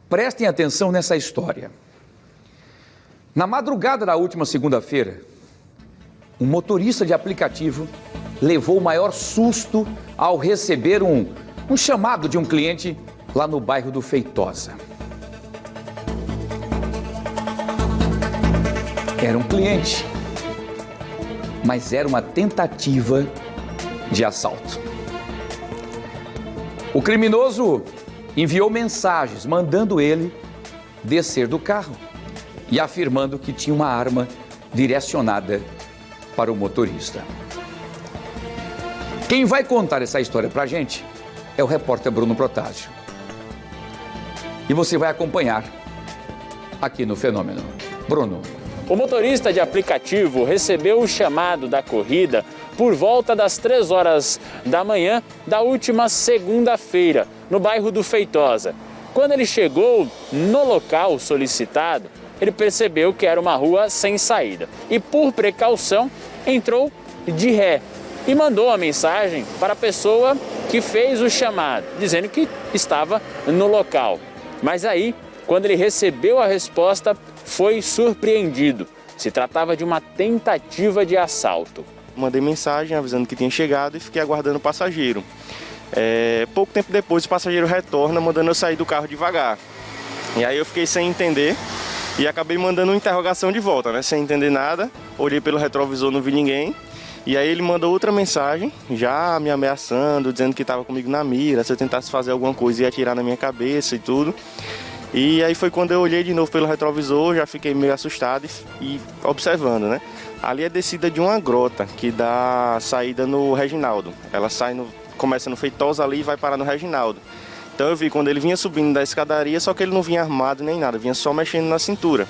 Prestem atenção nessa história. Na madrugada da última segunda-feira, um motorista de aplicativo levou o maior susto ao receber um chamado de um cliente lá no bairro do Feitosa. Era um cliente, mas era uma tentativa de assalto. O criminoso enviou mensagens mandando ele descer do carro e afirmando que tinha uma arma direcionada para o motorista. Quem vai contar essa história pra gente é o repórter Bruno Protásio. E você vai acompanhar aqui no Fenômeno. Bruno. O motorista de aplicativo recebeu o chamado da corrida por volta das 3 horas da manhã da última segunda-feira, no bairro do Feitosa. Quando ele chegou no local solicitado, ele percebeu que era uma rua sem saída e, por precaução, entrou de ré e mandou a mensagem para a pessoa que fez o chamado, dizendo que estava no local. Mas aí, quando ele recebeu a resposta, foi surpreendido. Se tratava de uma tentativa de assalto. Mandei mensagem avisando que tinha chegado e fiquei aguardando o passageiro. Pouco tempo depois, o passageiro retorna mandando eu sair do carro devagar. E aí eu fiquei sem entender e acabei mandando uma interrogação de volta, né? Sem entender nada. Olhei pelo retrovisor, não vi ninguém. E aí ele mandou outra mensagem, já me ameaçando, dizendo que estava comigo na mira, se eu tentasse fazer alguma coisa ia atirar na minha cabeça e tudo. E aí foi quando eu olhei de novo pelo retrovisor, já fiquei meio assustado e observando, né? Ali é descida de uma grota que dá saída no Reginaldo. Ela começa no Feitosa ali e vai parar no Reginaldo. Então eu vi quando ele vinha subindo da escadaria, só que ele não vinha armado nem nada, vinha só mexendo na cintura.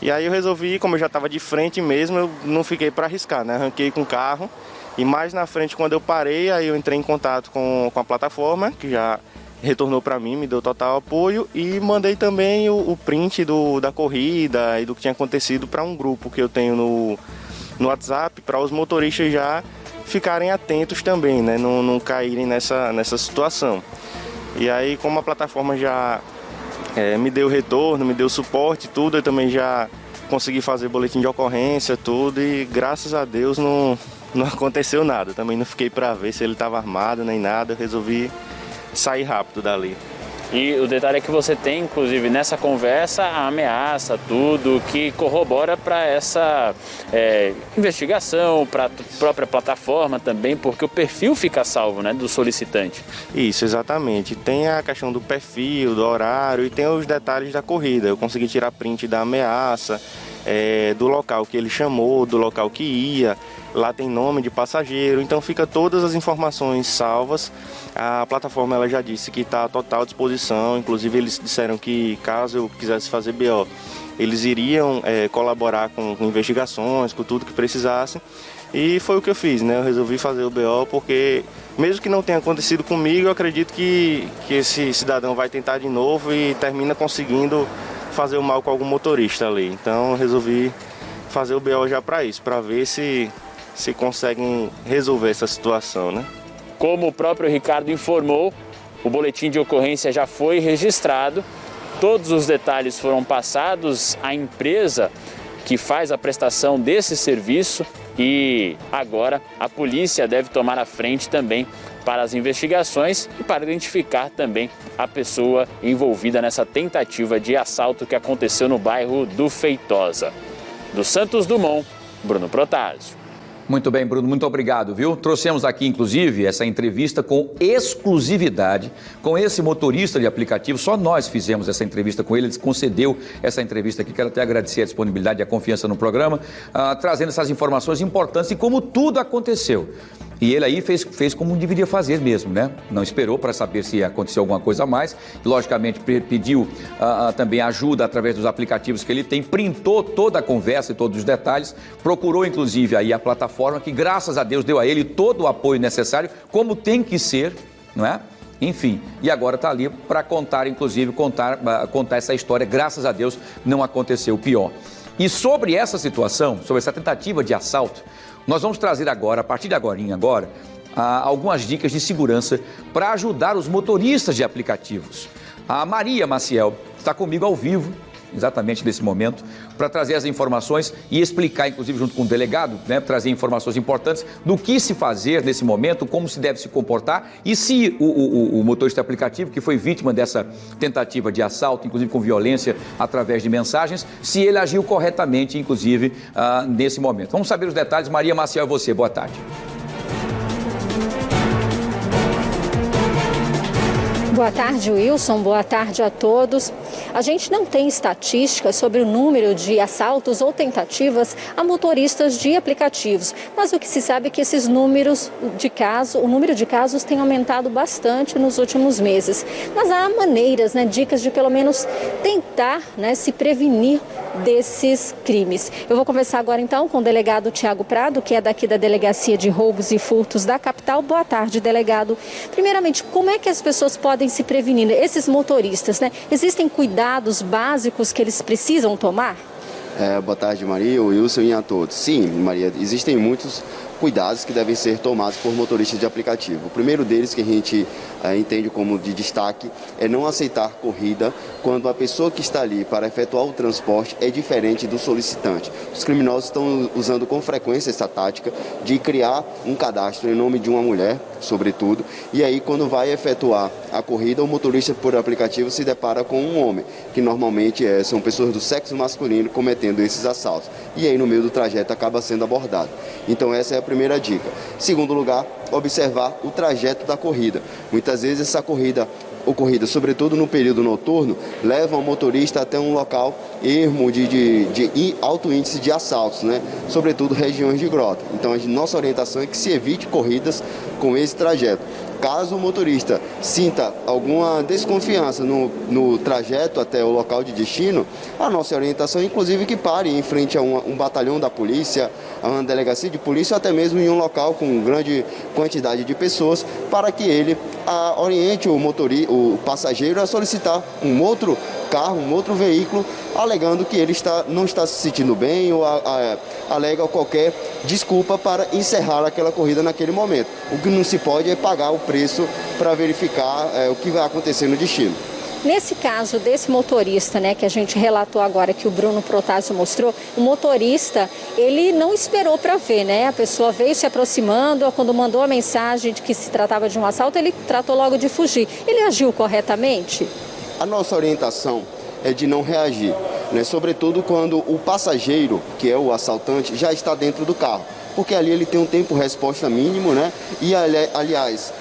E aí eu resolvi, como eu já estava de frente mesmo, eu não fiquei para arriscar, né? Arranquei com o carro e mais na frente, quando eu parei, aí eu entrei em contato com a plataforma, que já retornou para mim, me deu total apoio e mandei também o print da corrida e do que tinha acontecido para um grupo que eu tenho no WhatsApp, para os motoristas já ficarem atentos também, né? Não caírem nessa situação. E aí, como a plataforma já me deu retorno, me deu suporte, tudo, eu também já consegui fazer boletim de ocorrência, tudo, e graças a Deus não aconteceu nada. Também não fiquei para ver se ele estava armado nem nada, eu resolvi sair rápido dali. E o detalhe é que você tem, inclusive, nessa conversa, a ameaça, tudo, que corrobora para essa investigação, para a própria plataforma também, porque o perfil fica salvo, né, do solicitante. Isso, exatamente. Tem a questão do perfil, do horário e tem os detalhes da corrida. Eu consegui tirar print da ameaça, do local que ele chamou, do local que ia. Lá tem nome de passageiro, então fica todas as informações salvas. A plataforma ela já disse que está à total disposição, inclusive eles disseram que caso eu quisesse fazer BO, eles iriam colaborar com investigações, com tudo que precisasse. E foi o que eu fiz, né? Eu resolvi fazer o BO porque, mesmo que não tenha acontecido comigo, eu acredito que esse cidadão vai tentar de novo e termina conseguindo fazer o mal com algum motorista ali. Então eu resolvi fazer o BO já para isso, para ver se conseguem resolver essa situação, né? Como o próprio Ricardo informou, o boletim de ocorrência já foi registrado, todos os detalhes foram passados à empresa que faz a prestação desse serviço e agora a polícia deve tomar a frente também para as investigações e para identificar também a pessoa envolvida nessa tentativa de assalto que aconteceu no bairro do Feitosa. Do Santos Dumont, Bruno Protásio. Muito bem, Bruno, muito obrigado, viu? Trouxemos aqui, inclusive, essa entrevista com exclusividade com esse motorista de aplicativo. Só nós fizemos essa entrevista com ele, ele concedeu essa entrevista aqui. Quero até agradecer a disponibilidade e a confiança no programa, trazendo essas informações importantes e como tudo aconteceu. E ele aí fez como deveria fazer mesmo, né? Não esperou para saber se aconteceu alguma coisa a mais. Logicamente, pediu também ajuda através dos aplicativos que ele tem, printou toda a conversa e todos os detalhes, procurou inclusive aí a plataforma que, graças a Deus, deu a ele todo o apoio necessário, como tem que ser, não é? Enfim, e agora está ali para contar, inclusive, contar essa história. Graças a Deus, não aconteceu o pior. E sobre essa situação, sobre essa tentativa de assalto, nós vamos trazer agora, a partir de agora, algumas dicas de segurança para ajudar os motoristas de aplicativos. A Maria Maciel está comigo ao vivo, exatamente nesse momento, para trazer as informações e explicar, inclusive junto com o delegado, né, trazer informações importantes do que se fazer nesse momento, como se deve se comportar e se o motorista aplicativo que foi vítima dessa tentativa de assalto, inclusive com violência através de mensagens, se ele agiu corretamente, inclusive, nesse momento. Vamos saber os detalhes. Maria Maciel, você, boa tarde. Boa tarde, Wilson. Boa tarde a todos. A gente não tem estatísticas sobre o número de assaltos ou tentativas a motoristas de aplicativos, mas o que se sabe é que esses números de casos, o número de casos tem aumentado bastante nos últimos meses. Mas há maneiras, dicas de pelo menos tentar, se prevenir desses crimes. Eu vou conversar agora então com o delegado Tiago Prado, que é daqui da Delegacia de Roubos e Furtos da capital. Boa tarde, delegado. Primeiramente, como é que as pessoas podem se prevenir? Esses motoristas, existem cuidados básicos que eles precisam tomar? Boa tarde, Maria, Wilson e a todos. Sim, Maria, existem muitos cuidados que devem ser tomados por motoristas de aplicativo. O primeiro deles, que a gente entende como de destaque, é não aceitar corrida quando a pessoa que está ali para efetuar o transporte é diferente do solicitante. Os criminosos estão usando com frequência essa tática de criar um cadastro em nome de uma mulher, sobretudo, e aí quando vai efetuar a corrida, o motorista por aplicativo se depara com um homem, que normalmente são pessoas do sexo masculino cometendo esses assaltos. E aí no meio do trajeto acaba sendo abordado. Então essa é a primeira dica. Segundo lugar, observar o trajeto da corrida. Muitas vezes essa corrida, sobretudo no período noturno, leva o motorista até um local ermo de alto índice de assaltos, sobretudo regiões de grota. Então a nossa orientação é que se evite corridas com esse trajeto. Caso o motorista sinta alguma desconfiança no trajeto até o local de destino, a nossa orientação é inclusive que pare em frente a um batalhão da polícia, a uma delegacia de polícia, ou até mesmo em um local com grande quantidade de pessoas, para que ele oriente o passageiro a solicitar um outro carro, um outro veículo, alegando que ele não está se sentindo bem ou alega qualquer desculpa para encerrar aquela corrida naquele momento. O que não se pode é pagar o preço para verificar o que vai acontecer no destino. Nesse caso desse motorista, que a gente relatou agora, que o Bruno Protásio mostrou, o motorista, ele não esperou para ver, A pessoa veio se aproximando, quando mandou a mensagem de que se tratava de um assalto, ele tratou logo de fugir. Ele agiu corretamente? A nossa orientação é de não reagir, sobretudo quando o passageiro, que é o assaltante, já está dentro do carro. Porque ali ele tem um tempo resposta mínimo, E, aliás,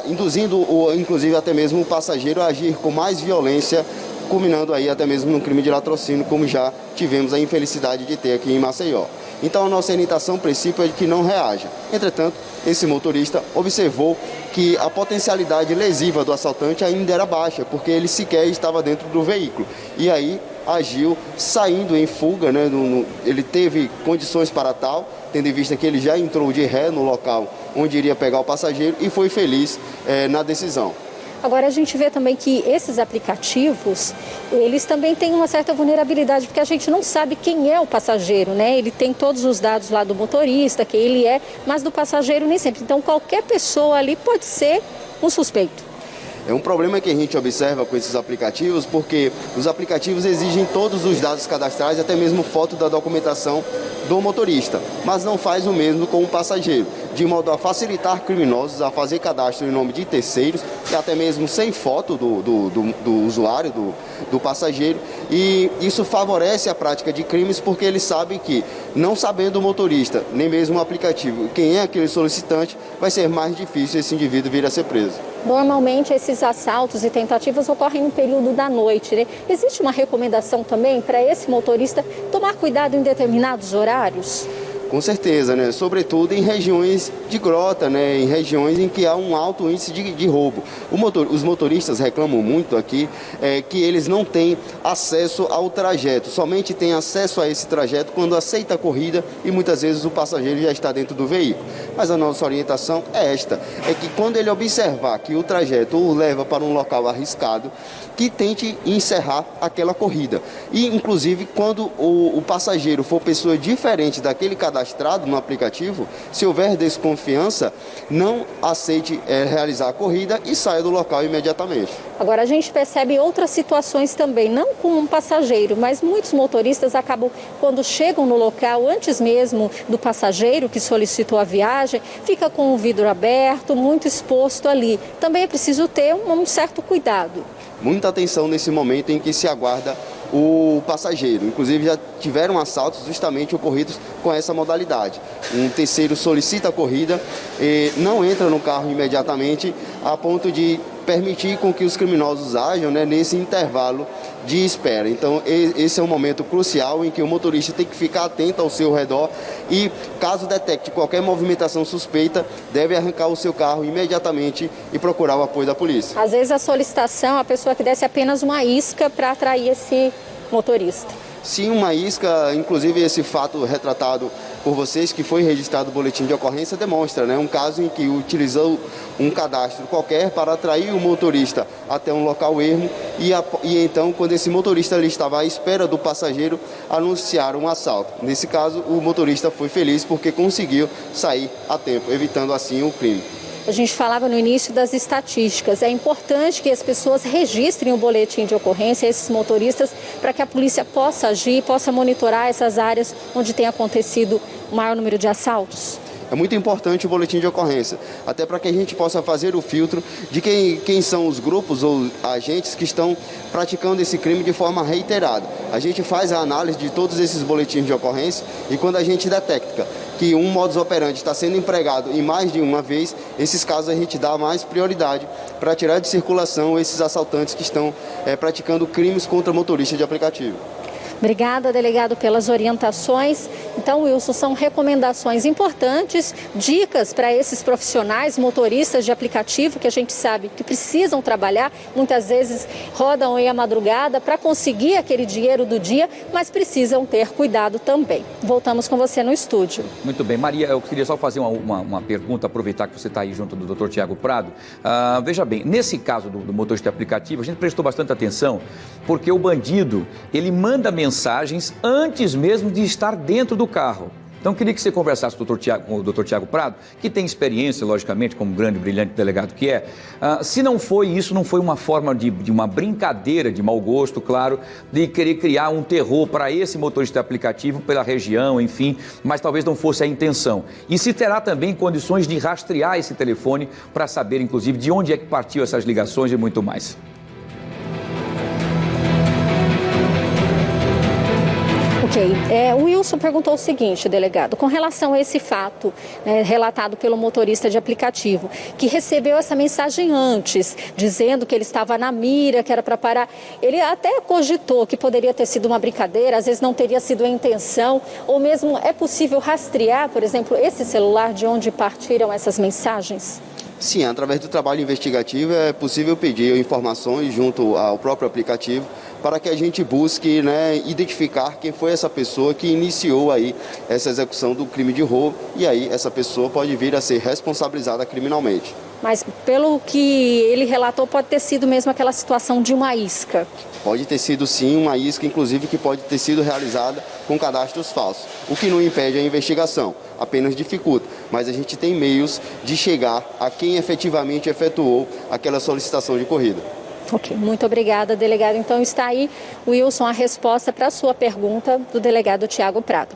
induzindo, inclusive, até mesmo o passageiro a agir com mais violência, culminando aí até mesmo no crime de latrocínio, como já tivemos a infelicidade de ter aqui em Maceió. Então, a nossa orientação, o princípio, é de que não reaja. Entretanto, esse motorista observou que a potencialidade lesiva do assaltante ainda era baixa, porque ele sequer estava dentro do veículo. E aí agiu saindo em fuga, ele teve condições para tal, tendo em vista que ele já entrou de ré no local onde iria pegar o passageiro e foi feliz na decisão. Agora, a gente vê também que esses aplicativos, eles também têm uma certa vulnerabilidade, porque a gente não sabe quem é o passageiro, Ele tem todos os dados lá do motorista, quem ele é, mas do passageiro nem sempre. Então, qualquer pessoa ali pode ser um suspeito. É um problema que a gente observa com esses aplicativos, porque os aplicativos exigem todos os dados cadastrais, até mesmo foto da documentação do motorista, mas não faz o mesmo com o passageiro, de modo a facilitar criminosos a fazer cadastro em nome de terceiros, e até mesmo sem foto do usuário, do passageiro, e isso favorece a prática de crimes, porque eles sabem que, não sabendo o motorista, nem mesmo o aplicativo, quem é aquele solicitante, vai ser mais difícil esse indivíduo vir a ser preso. Normalmente esses assaltos e tentativas ocorrem no período da noite, Existe uma recomendação também para esse motorista tomar cuidado em determinados horários? Com certeza, Sobretudo em regiões de grota, em regiões em que há um alto índice de roubo. Os motoristas reclamam muito aqui que eles não têm acesso ao trajeto, somente têm acesso a esse trajeto quando aceita a corrida e muitas vezes o passageiro já está dentro do veículo. Mas a nossa orientação é que quando ele observar que o trajeto o leva para um local arriscado, que tente encerrar aquela corrida. E, inclusive, quando o passageiro for pessoa diferente daquele cadastro cadastrado no aplicativo, se houver desconfiança, não aceite realizar a corrida e saia do local imediatamente. Agora, a gente percebe outras situações também, não com um passageiro, mas muitos motoristas acabam, quando chegam no local, antes mesmo do passageiro que solicitou a viagem, fica com o vidro aberto, muito exposto ali. Também é preciso ter um certo cuidado. Muita atenção nesse momento em que se aguarda o passageiro. Inclusive já tiveram assaltos justamente ocorridos com essa modalidade. Um terceiro solicita a corrida e não entra no carro imediatamente, a ponto de permitir com que os criminosos ajam, né, nesse intervalo de espera. Então esse é um momento crucial em que o motorista tem que ficar atento ao seu redor e, caso detecte qualquer movimentação suspeita, deve arrancar o seu carro imediatamente e procurar o apoio da polícia. Às vezes a solicitação, a pessoa que desse apenas uma isca para atrair esse motorista. Sim, uma isca, inclusive esse fato retratado por vocês, que foi registrado o boletim de ocorrência, demonstra, né, um caso em que utilizou um cadastro qualquer para atrair o motorista até um local ermo e então, quando esse motorista ali estava à espera do passageiro, anunciaram um assalto. Nesse caso, o motorista foi feliz porque conseguiu sair a tempo, evitando assim o crime. A gente falava no início das estatísticas. É importante que as pessoas registrem o boletim de ocorrência, esses motoristas, para que a polícia possa agir, possa monitorar essas áreas onde tem acontecido o maior número de assaltos. É muito importante o boletim de ocorrência, até para que a gente possa fazer o filtro de quem são os grupos ou agentes que estão praticando esse crime de forma reiterada. A gente faz a análise de todos esses boletins de ocorrência e, quando a gente detecta que um modus operandi está sendo empregado em mais de uma vez, esses casos a gente dá mais prioridade para tirar de circulação esses assaltantes que estão praticando crimes contra motoristas de aplicativo. Obrigada, delegado, pelas orientações. Então, Wilson, são recomendações importantes, dicas para esses profissionais, motoristas de aplicativo, que a gente sabe que precisam trabalhar, muitas vezes rodam aí a madrugada para conseguir aquele dinheiro do dia, mas precisam ter cuidado também. Voltamos com você no estúdio. Muito bem. Maria, eu queria só fazer uma pergunta, aproveitar que você está aí junto do Dr. Tiago Prado. Veja bem, nesse caso do motorista de aplicativo, a gente prestou bastante atenção, porque o bandido, ele manda mensagens antes mesmo de estar dentro do carro. Então, eu queria que você conversasse com o Dr. Tiago Prado, que tem experiência, logicamente, como grande e brilhante delegado que é. Se não foi isso, não foi uma forma de uma brincadeira de mau gosto, claro, de querer criar um terror para esse motorista de aplicativo pela região, enfim, mas talvez não fosse a intenção. E se terá também condições de rastrear esse telefone para saber, inclusive, de onde é que partiu essas ligações e muito mais. Ok. O Wilson perguntou o seguinte, delegado, com relação a esse fato relatado pelo motorista de aplicativo, que recebeu essa mensagem antes, dizendo que ele estava na mira, que era para parar. Ele até cogitou que poderia ter sido uma brincadeira, às vezes não teria sido a intenção, ou mesmo é possível rastrear, por exemplo, esse celular de onde partiram essas mensagens? Sim, através do trabalho investigativo é possível pedir informações junto ao próprio aplicativo para que a gente busque, né, identificar quem foi essa pessoa que iniciou aí essa execução do crime de roubo, e aí essa pessoa pode vir a ser responsabilizada criminalmente. Mas pelo que ele relatou, pode ter sido mesmo aquela situação de uma isca? Pode ter sido sim uma isca, inclusive que pode ter sido realizada com cadastros falsos, o que não impede a investigação, apenas dificulta. Mas a gente tem meios de chegar a quem efetivamente efetuou aquela solicitação de corrida. Ok, muito obrigada, delegado. Então está aí, Wilson, a resposta para a sua pergunta do delegado Tiago Prado.